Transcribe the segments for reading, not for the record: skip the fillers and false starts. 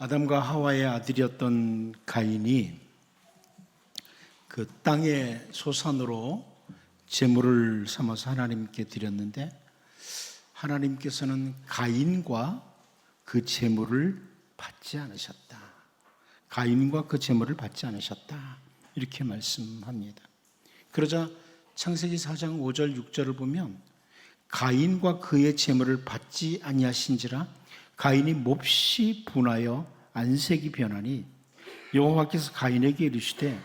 아담과 하와의 아들이었던 가인이 그 땅의 소산으로 제물을 삼아서 하나님께 드렸는데, 하나님께서는 가인과 그 제물을 받지 않으셨다. 가인과 그 제물을 받지 않으셨다. 이렇게 말씀합니다. 그러자 창세기 4장 5절 6절을 보면, 가인과 그의 제물을 받지 아니하신지라 가인이 몹시 분하여 안색이 변하니 여호와께서 가인에게 이르시되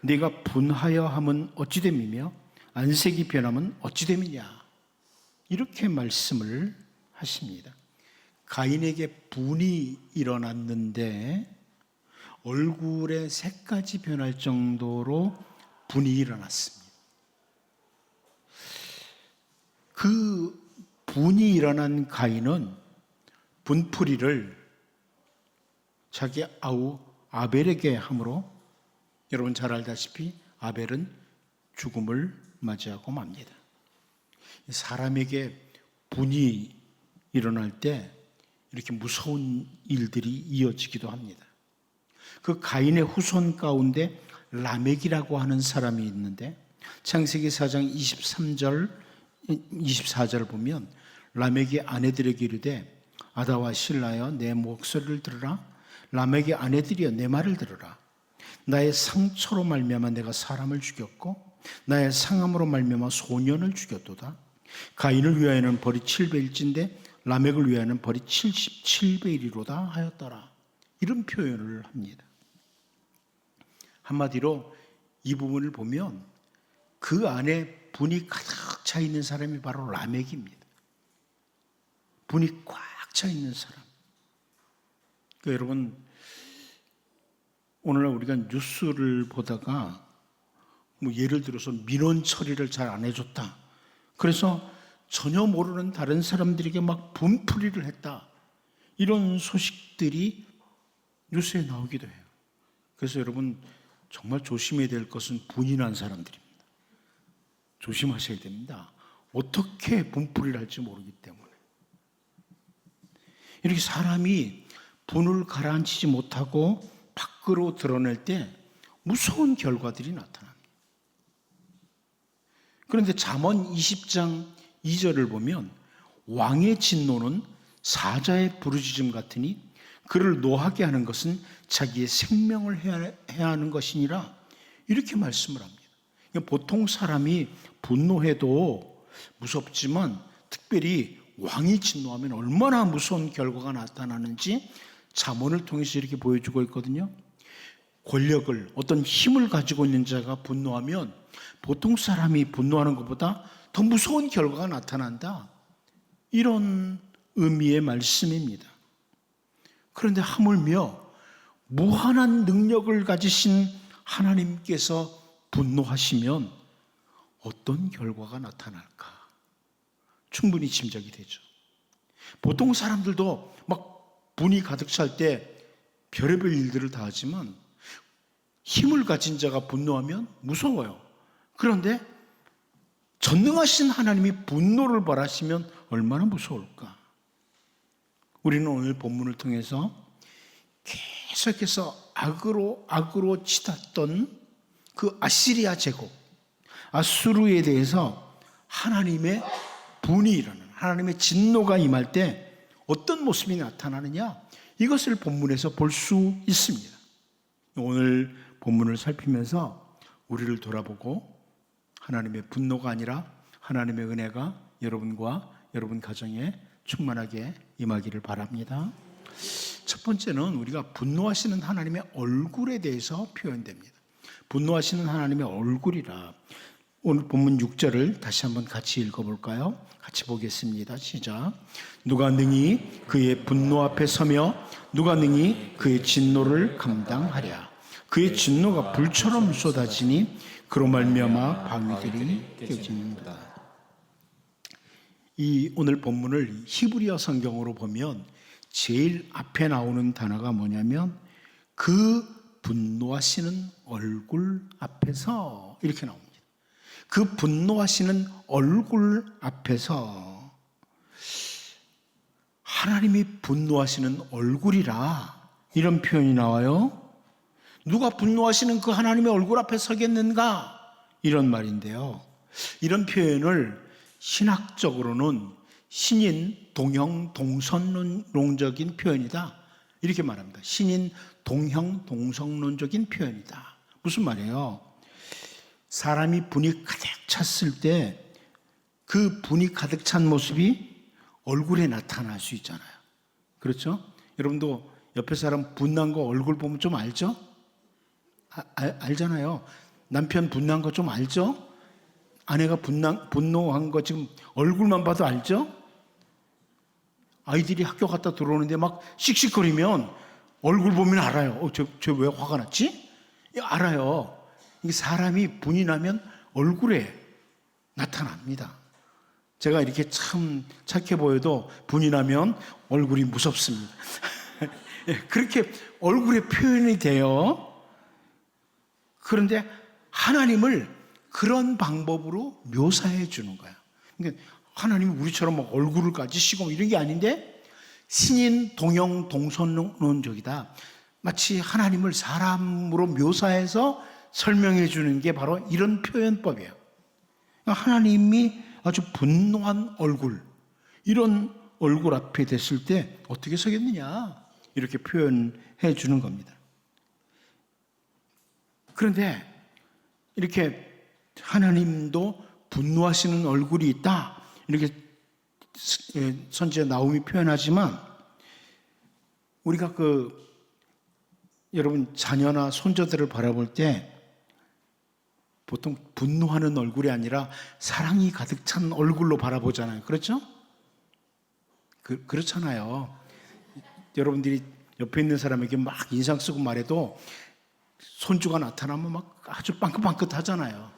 네가 분하여 함은 어찌 됨이며 안색이 변함은 어찌 됨이냐, 이렇게 말씀을 하십니다. 가인에게 분이 일어났는데 얼굴의 색까지 변할 정도로 분이 일어났습니다. 그 분이 일어난 가인은 분풀이를 자기 아우 아벨에게 함으로, 여러분 잘 알다시피 아벨은 죽음을 맞이하고 맙니다. 사람에게 분이 일어날 때 이렇게 무서운 일들이 이어지기도 합니다. 그 가인의 후손 가운데 라멕이라고 하는 사람이 있는데, 창세기 4장 24절을 보면 라멕의 아내들에게 이르되 아다와 실라여 내 목소리를 들으라. 라멕의 아내들이여 내 말을 들으라. 나의 상처로 말미암아 내가 사람을 죽였고 나의 상함으로 말미암아 소년을 죽였도다. 가인을 위하여는 벌이 7배일진데 라멕을 위하여는 벌이 77배이리로다 하였더라. 이런 표현을 합니다. 한마디로 이 부분을 보면 그 안에 분이 가득 차 있는 사람이 바로 라멕입니다. 분이 꽉 차 있는 사람. 그러니까 여러분, 오늘날 우리가 뉴스를 보다가 예를 들어서 민원 처리를 잘 안 해줬다, 그래서 전혀 모르는 다른 사람들에게 막 분풀이를 했다, 이런 소식들이 뉴스에 나오기도 해요. 그래서 여러분 정말 조심해야 될 것은 분이 난 사람들입니다. 조심하셔야 됩니다. 어떻게 분풀이를 할지 모르기 때문에. 이렇게 사람이 분을 가라앉히지 못하고 밖으로 드러낼 때 무서운 결과들이 나타납니다. 그런데 잠언 20장 2절을 보면 왕의 진노는 사자의 부르짖음 같으니 그를 노하게 하는 것은 자기의 생명을 해야 하는 것이니라, 이렇게 말씀을 합니다. 보통 사람이 분노해도 무섭지만 특별히 왕이 진노하면 얼마나 무서운 결과가 나타나는지 잠언을 통해서 이렇게 보여주고 있거든요. 권력을, 어떤 힘을 가지고 있는 자가 분노하면 보통 사람이 분노하는 것보다 더 무서운 결과가 나타난다, 이런 의미의 말씀입니다. 그런데 하물며 무한한 능력을 가지신 하나님께서 분노하시면 어떤 결과가 나타날까 충분히 짐작이 되죠. 보통 사람들도 막 분이 가득 찰 때 별의별 일들을 다 하지만 힘을 가진 자가 분노하면 무서워요. 그런데 전능하신 하나님이 분노를 벌하시면 얼마나 무서울까. 우리는 오늘 본문을 통해서 계속해서 악으로 치닫던 그 아시리아 제국, 아수르에 대해서 하나님의 분이 일어나는, 하나님의 진노가 임할 때 어떤 모습이 나타나느냐, 이것을 본문에서 볼 수 있습니다. 오늘 본문을 살피면서 우리를 돌아보고 하나님의 분노가 아니라 하나님의 은혜가 여러분과 여러분 가정에 충만하게 임하기를 바랍니다. 첫 번째는 우리가 분노하시는 하나님의 얼굴에 대해서 표현됩니다. 분노하시는 하나님의 얼굴이라. 오늘 본문 6절을 다시 한번 같이 읽어볼까요? 같이 보겠습니다. 시작. 누가 능히 그의 분노 앞에 서며 누가 능히 그의 진노를 감당하랴. 그의 진노가 불처럼 쏟아지니 그로 말미암아 바위들이 깨집니다. 이 오늘 본문을 히브리어 성경으로 보면 제일 앞에 나오는 단어가 뭐냐면 그 분노하시는 얼굴 앞에서, 이렇게 나옵니다. 그 분노하시는 얼굴 앞에서 하나님이 분노하시는 얼굴이라 이런 표현이 나와요. 누가 분노하시는 그 하나님의 얼굴 앞에 서겠는가? 이런 말인데요. 이런 표현을 신학적으로는 신인 동형 동선론적인 표현이다, 이렇게 말합니다. 신인 동형 동성론적인 표현이다. 무슨 말이에요? 사람이 분이 가득 찼을 때 그 분이 가득 찬 모습이 얼굴에 나타날 수 있잖아요. 그렇죠? 여러분도 옆에 사람 분난 거 얼굴 보면 좀 알죠? 알잖아요. 남편 분난 거 좀 알죠? 아내가 분노한 거 지금 얼굴만 봐도 알죠? 아이들이 학교 갔다 들어오는데 막 씩씩거리면 얼굴 보면 알아요. 쟤 왜 화가 났지? 알아요. 이게 사람이 분이 나면 얼굴에 나타납니다. 제가 이렇게 참 착해 보여도 분이 나면 얼굴이 무섭습니다. 그렇게 얼굴에 표현이 돼요. 그런데 하나님을 그런 방법으로 묘사해 주는 거야. 그러니까 하나님이 우리처럼 막 얼굴을 가지시고 이런 게 아닌데 신인 동형 동선론적이다. 마치 하나님을 사람으로 묘사해서 설명해 주는 게 바로 이런 표현법이에요. 그러니까 하나님이 아주 분노한 얼굴, 이런 얼굴 앞에 됐을 때 어떻게 서겠느냐, 이렇게 표현해 주는 겁니다. 그런데 이렇게 하나님도 분노하시는 얼굴이 있다, 이렇게 선지자 나홈이 표현하지만 우리가 여러분 자녀나 손자들을 바라볼 때 보통 분노하는 얼굴이 사랑이 가득 찬 얼굴로 바라보잖아요. 그렇죠? 그렇잖아요. 여러분들이 옆에 있는 사람에게 막 인상 쓰고 말해도 손주가 나타나면 막 아주 빵긋빵긋 하잖아요.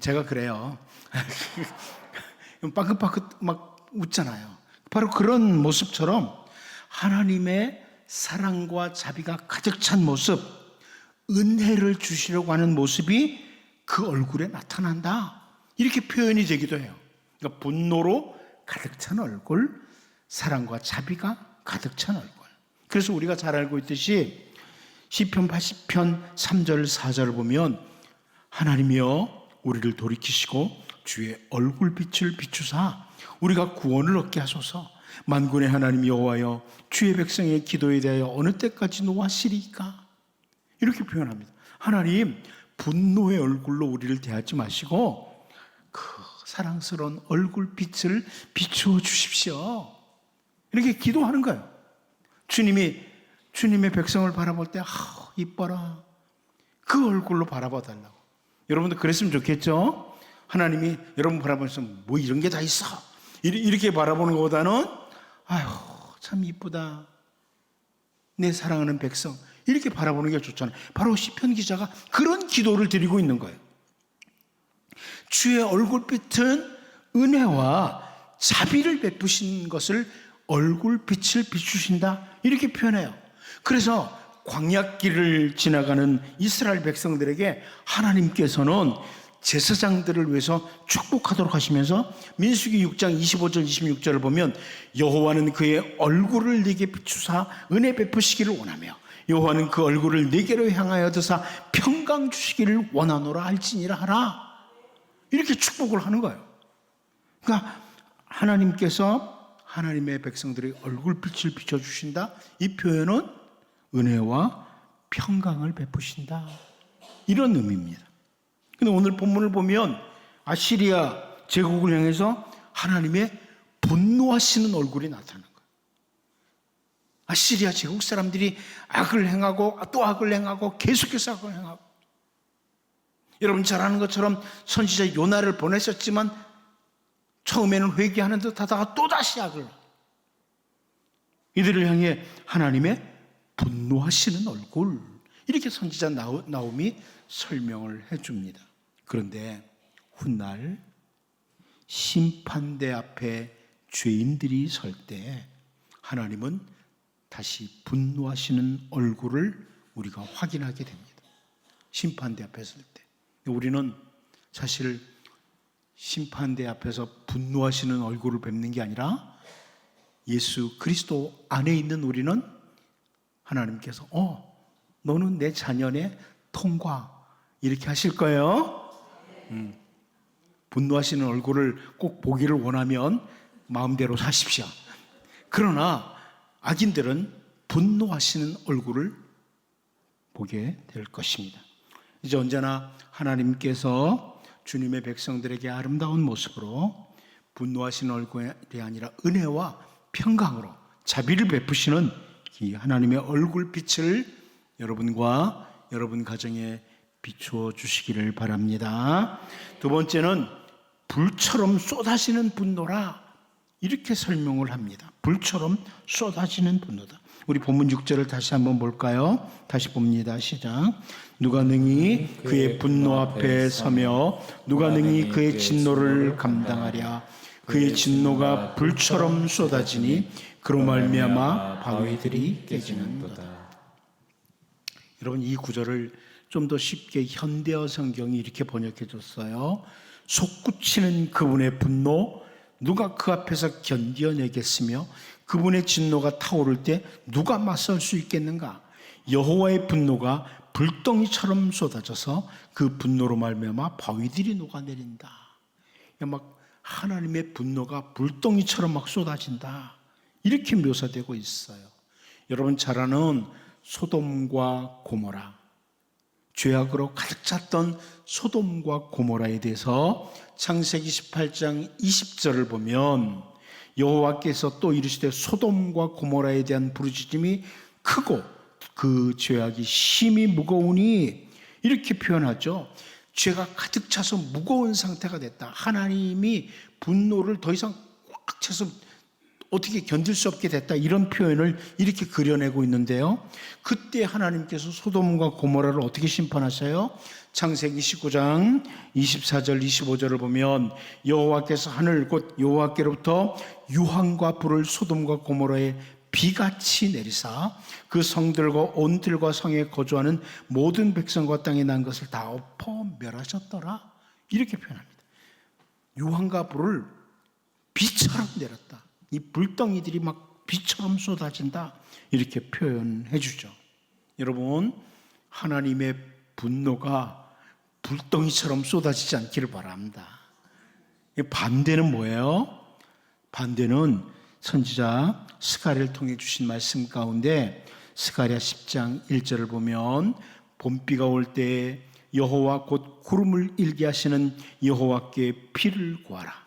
제가 그래요. 빵긋빵긋 막 웃잖아요. 바로 그런 모습처럼 하나님의 사랑과 자비가 가득 찬 모습, 은혜를 주시려고 하는 모습이 그 얼굴에 나타난다, 이렇게 표현이 되기도 해요. 그러니까 분노로 가득 찬 얼굴, 사랑과 자비가 가득 찬 얼굴. 그래서 우리가 잘 알고 있듯이 시편 80편 3절 4절을 보면 하나님이여 우리를 돌이키시고 주의 얼굴빛을 비추사 우리가 구원을 얻게 하소서. 만군의 하나님 여호와여 주의 백성의 기도에 대하여 어느 때까지 노하시리까? 이렇게 표현합니다. 하나님, 분노의 얼굴로 우리를 대하지 마시고 그 사랑스러운 얼굴빛을 비추어 주십시오. 이렇게 기도하는 거예요. 주님의 백성을 바라볼 때 이뻐라, 그 얼굴로 바라봐 달라고. 여러분도 그랬으면 좋겠죠? 하나님이 여러분 바라보면서 뭐 이런 게 다 있어, 이렇게 바라보는 것보다는 아휴 참 이쁘다, 내 사랑하는 백성, 이렇게 바라보는 게 좋잖아요. 바로 시편 기자가 그런 기도를 드리고 있는 거예요. 주의 얼굴빛은 은혜와 자비를 베푸신 것을 얼굴빛을 비추신다, 이렇게 표현해요. 그래서 광야길을 지나가는 이스라엘 백성들에게 하나님께서는 제사장들을 위해서 축복하도록 하시면서 민수기 6장 25절 26절을 보면 여호와는 그의 얼굴을 네게 비추사 은혜 베푸시기를 원하며 여호와는 그 얼굴을 네게로 향하여 드사 평강 주시기를 원하노라 할지니라 하라, 이렇게 축복을 하는 거예요. 그러니까 하나님께서 하나님의 백성들의 얼굴빛을 비춰주신다, 이 표현은 은혜와 평강을 베푸신다, 이런 의미입니다. 근데 오늘 본문을 보면 아시리아 제국을 향해서 하나님의 분노하시는 얼굴이 나타나는 거예요. 아시리아 제국 사람들이 악을 행하고 또 악을 행하고 계속해서 악을 행하고, 여러분 잘 아는 것처럼 선지자 요나를 보냈었지만 처음에는 회개하는 듯 하다가 또다시 악을, 이들을 향해 하나님의 분노하시는 얼굴, 이렇게 선지자 나홈이 설명을 해줍니다. 그런데 훗날 심판대 앞에 죄인들이 설 때 하나님은 다시 분노하시는 얼굴을 우리가 확인하게 됩니다. 심판대 앞에 설 때 우리는 사실 심판대 앞에서 분노하시는 얼굴을 뵙는 게 아니라 예수 그리스도 안에 있는 우리는 하나님께서 너는 내 자녀의 통과 이렇게 하실 거예요. 분노하시는 얼굴을 꼭 보기를 원하면 마음대로 사십시오. 그러나 악인들은 분노하시는 얼굴을 보게 될 것입니다. 이제 언제나 하나님께서 주님의 백성들에게 아름다운 모습으로 분노하시는 얼굴이 아니라 은혜와 평강으로 자비를 베푸시는 이 하나님의 얼굴빛을 여러분과 여러분 가정에 비추어 주시기를 바랍니다. 두 번째는 불처럼 쏟아지는 분노라 이렇게 설명을 합니다. 불처럼 쏟아지는 분노다. 우리 본문 6절을 다시 한번 볼까요? 다시 봅니다. 시작. 누가 능히 그의 분노 앞에 서며 누가 능히 그의 진노를 감당하랴. 그의 진노가 불처럼 쏟아지니 그로 말미암아 바위들이 깨지는도다. 여러분, 이 구절을 좀 더 쉽게 현대어 성경이 이렇게 번역해 줬어요. 솟구치는 그분의 분노, 누가 그 앞에서 견뎌내겠으며 그분의 진노가 타오를 때 누가 맞설 수 있겠는가? 여호와의 분노가 불덩이처럼 쏟아져서 그 분노로 말미암아 바위들이 녹아내린다. 막 하나님의 분노가 불덩이처럼 막 쏟아진다. 이렇게 묘사되고 있어요. 여러분 잘 아는 소돔과 고모라, 죄악으로 가득 찼던 소돔과 고모라에 대해서 창세기 18장 20절을 보면 여호와께서 또 이르시되 소돔과 고모라에 대한 부르짖음이 크고 그 죄악이 심히 무거우니 이렇게 표현하죠. 죄가 가득 차서 무거운 상태가 됐다. 하나님이 분노를 더 이상 꽉 차서 어떻게 견딜 수 없게 됐다. 이런 표현을 이렇게 그려내고 있는데요. 그때 하나님께서 소돔과 고모라를 어떻게 심판하셔요? 창세기 19장 24절 25절을 보면 여호와께서 하늘 곧 여호와께로부터 유황과 불을 소돔과 고모라에 비같이 내리사 그 성들과 온 들과 성에 거주하는 모든 백성과 땅에 난 것을 다 엎어 멸하셨더라. 이렇게 표현합니다. 유황과 불을 비처럼 내렸다. 이 불덩이들이 막 비처럼 쏟아진다. 이렇게 표현해 주죠. 여러분, 하나님의 분노가 불덩이처럼 쏟아지지 않기를 바랍니다. 반대는 뭐예요? 반대는 선지자 스가랴를 통해 주신 말씀 가운데 스가랴 10장 1절을 보면 봄비가 올 때 여호와 곧 구름을 일게 하시는 여호와께 비를 구하라.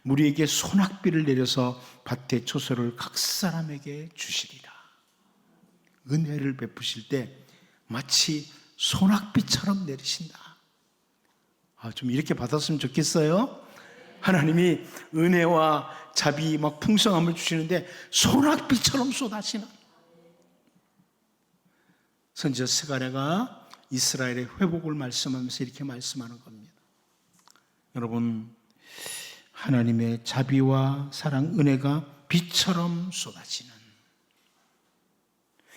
우리에게 소낙비를 내려서 밭의 초소를 각 사람에게 주시리라. 은혜를 베푸실 때 마치 소낙비처럼 내리신다. 좀 이렇게 받았으면 좋겠어요. 하나님이 은혜와 자비 막 풍성함을 주시는데 소낙비처럼 쏟아지는. 선지자 스가랴가 이스라엘의 회복을 말씀하면서 이렇게 말씀하는 겁니다. 여러분, 하나님의 자비와 사랑, 은혜가 비처럼 쏟아지는,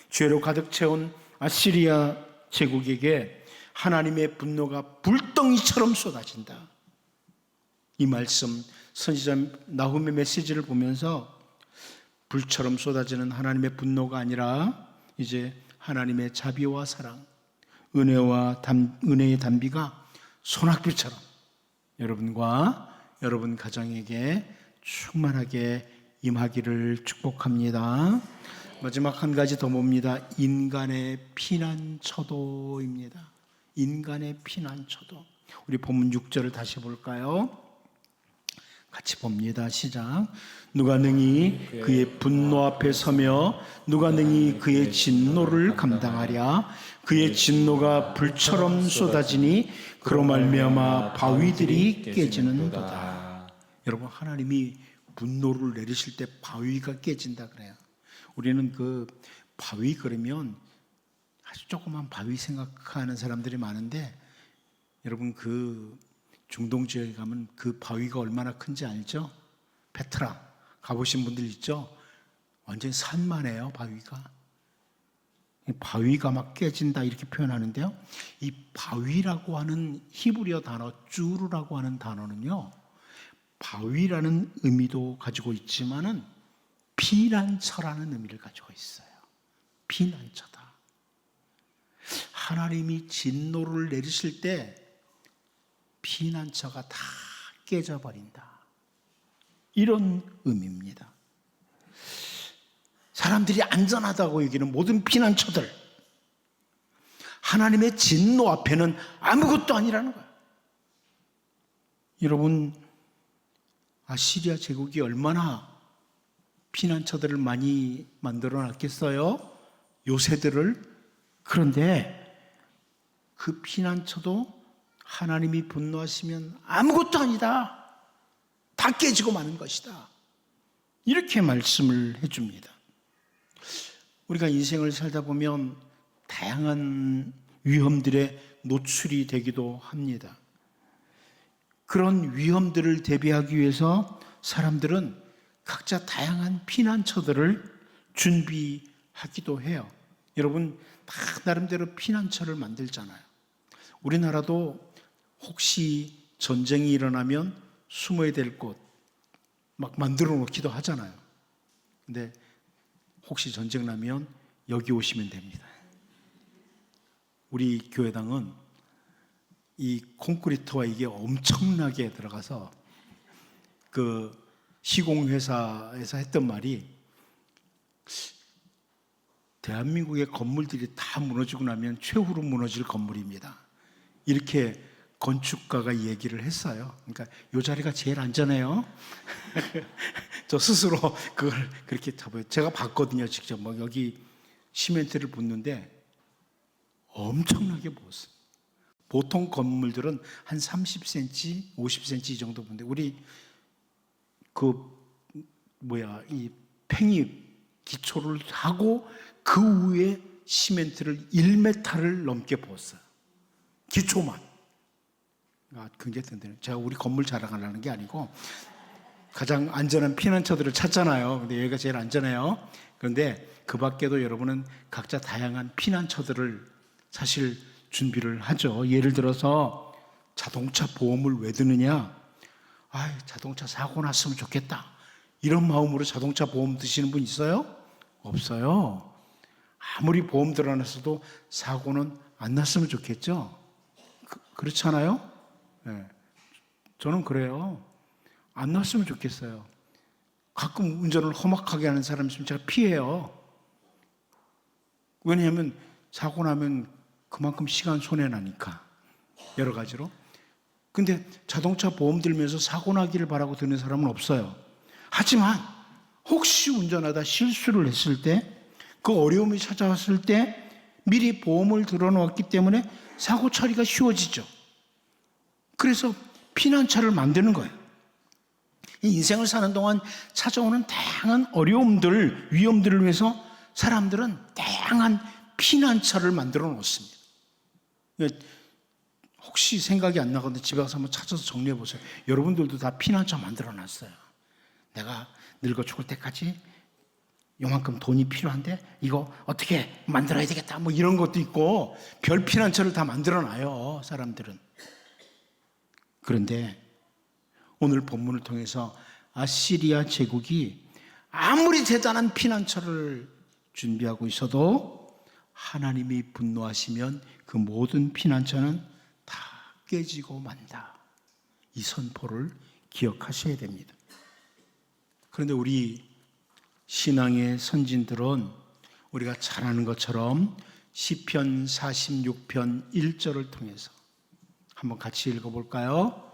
죄로 가득 채운 아시리아 제국에게 하나님의 분노가 불덩이처럼 쏟아진다. 이 말씀, 선지자 나훔의 메시지를 보면서 불처럼 쏟아지는 하나님의 분노가 아니라 이제 하나님의 자비와 사랑, 은혜의 단비가 소낙비처럼 여러분과 여러분 가정에게 충만하게 임하기를 축복합니다. 마지막 한 가지 더 봅니다. 인간의 피난처도입니다. 인간의 피난처도. 우리 본문 6절을 다시 볼까요? 같이 봅니다. 시작. 누가 능히 그의 분노 앞에 서며 누가 능히 그의 진노를 감당하랴. 그의 진노가 불처럼 쏟아지니 그로 말미암아 바위들이 깨지는도다. 여러분, 하나님이 분노를 내리실 때 바위가 깨진다 그래요. 우리는 그 바위 그러면 아주 조그만 바위 생각하는 사람들이 많은데, 여러분 그 중동 지역에 가면 그 바위가 얼마나 큰지 알죠? 페트라 가보신 분들 있죠? 완전히 산만해요. 바위가. 바위가 막 깨진다 이렇게 표현하는데요. 이 바위라고 하는 히브리어 단어 쭈르라고 하는 단어는요, 바위라는 의미도 가지고 있지만은 피난처라는 의미를 가지고 있어요. 피난처다. 하나님이 진노를 내리실 때 피난처가 다 깨져버린다. 이런 의미입니다. 사람들이 안전하다고 여기는 모든 피난처들, 하나님의 진노 앞에는 아무것도 아니라는 거예요. 여러분, 아시리아 제국이 얼마나 피난처들을 많이 만들어 놨겠어요? 요새들을. 그런데 그 피난처도 하나님이 분노하시면 아무것도 아니다. 다 깨지고 마는 것이다. 이렇게 말씀을 해줍니다. 우리가 인생을 살다 보면 다양한 위험들에 노출이 되기도 합니다. 그런 위험들을 대비하기 위해서 사람들은 각자 다양한 피난처들을 준비하기도 해요. 여러분, 다 나름대로 피난처를 만들잖아요. 우리나라도 혹시 전쟁이 일어나면 숨어야 될 곳 막 만들어 놓기도 하잖아요. 근데 혹시 전쟁 나면 여기 오시면 됩니다. 우리 교회당은 이 콘크리트와 이게 엄청나게 들어가서 그 시공회사에서 했던 말이, 대한민국의 건물들이 다 무너지고 나면 최후로 무너질 건물입니다. 이렇게 건축가가 얘기를 했어요. 그러니까 이 자리가 제일 안전해요. 저 스스로 그걸 그렇게 잡아요. 제가 봤거든요, 직접. 막 여기 시멘트를 붓는데 엄청나게 부었어요. 보통 건물들은 한 30cm, 50cm 이 정도 부는데 우리 이 팽이 기초를 하고 그 위에 시멘트를 1m를 넘게 부었어요. 기초만. 굉장히 든든해요. 제가 우리 건물 자랑하려는 게 아니고 가장 안전한 피난처들을 찾잖아요. 근데 여기가 제일 안전해요. 그런데 그 밖에도 여러분은 각자 다양한 피난처들을 사실 준비를 하죠. 예를 들어서 자동차 보험을 왜 드느냐? 자동차 사고 났으면 좋겠다. 이런 마음으로 자동차 보험 드시는 분 있어요? 없어요. 아무리 보험 들어놨어도 사고는 안 났으면 좋겠죠? 그렇지 않아요? 네. 저는 그래요. 안 났으면 좋겠어요. 가끔 운전을 험악하게 하는 사람 있으면 제가 피해요. 왜냐하면 사고 나면 그만큼 시간 손해나니까. 여러 가지로. 근데 자동차 보험 들면서 사고 나기를 바라고 드는 사람은 없어요. 하지만 혹시 운전하다 실수를 했을 때, 그 어려움이 찾아왔을 때 미리 보험을 들어놓았기 때문에 사고 처리가 쉬워지죠. 그래서 피난처를 만드는 거예요. 인생을 사는 동안 찾아오는 다양한 어려움들, 위험들을 위해서 사람들은 다양한 피난처를 만들어 놓습니다. 혹시 생각이 안 나거든요. 집에 가서 한번 찾아서 정리해 보세요. 여러분들도 다 피난처 만들어 놨어요. 내가 늙어 죽을 때까지 요만큼 돈이 필요한데 이거 어떻게 만들어야 되겠다, 뭐 이런 것도 있고, 별 피난처를 다 만들어 놔요, 사람들은. 그런데 오늘 본문을 통해서 아시리아 제국이 아무리 대단한 피난처를 준비하고 있어도 하나님이 분노하시면 그 모든 피난처는 다 깨지고 만다. 이 선포를 기억하셔야 됩니다. 그런데 우리 신앙의 선진들은 우리가 잘 아는 것처럼 시편 46편 1절을 통해서 한번 같이 읽어볼까요?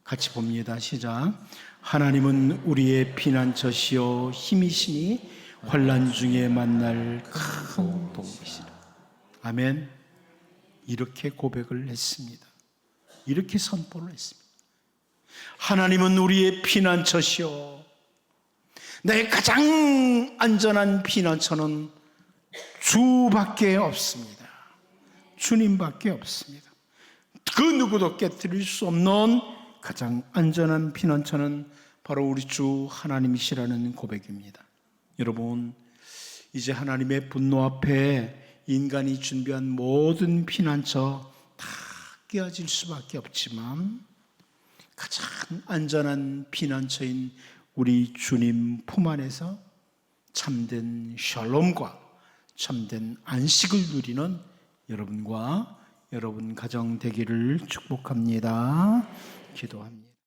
같이 봅니다. 시작. 하나님은 우리의 피난처시요 힘이시니 환난 중에 만날 큰 도움이시라. 아멘. 이렇게 고백을 했습니다. 이렇게 선포를 했습니다. 하나님은 우리의 피난처시요, 내 가장 안전한 피난처는 주밖에 없습니다. 주님밖에 없습니다. 그 누구도 깨뜨릴 수 없는 가장 안전한 피난처는 바로 우리 주 하나님이시라는 고백입니다. 여러분, 이제 하나님의 분노 앞에 인간이 준비한 모든 피난처 다 깨어질 수밖에 없지만 가장 안전한 피난처인 우리 주님 품 안에서 참된 샬롬과 참된 안식을 누리는 여러분과 여러분 가정 되기를 축복합니다. 기도합니다.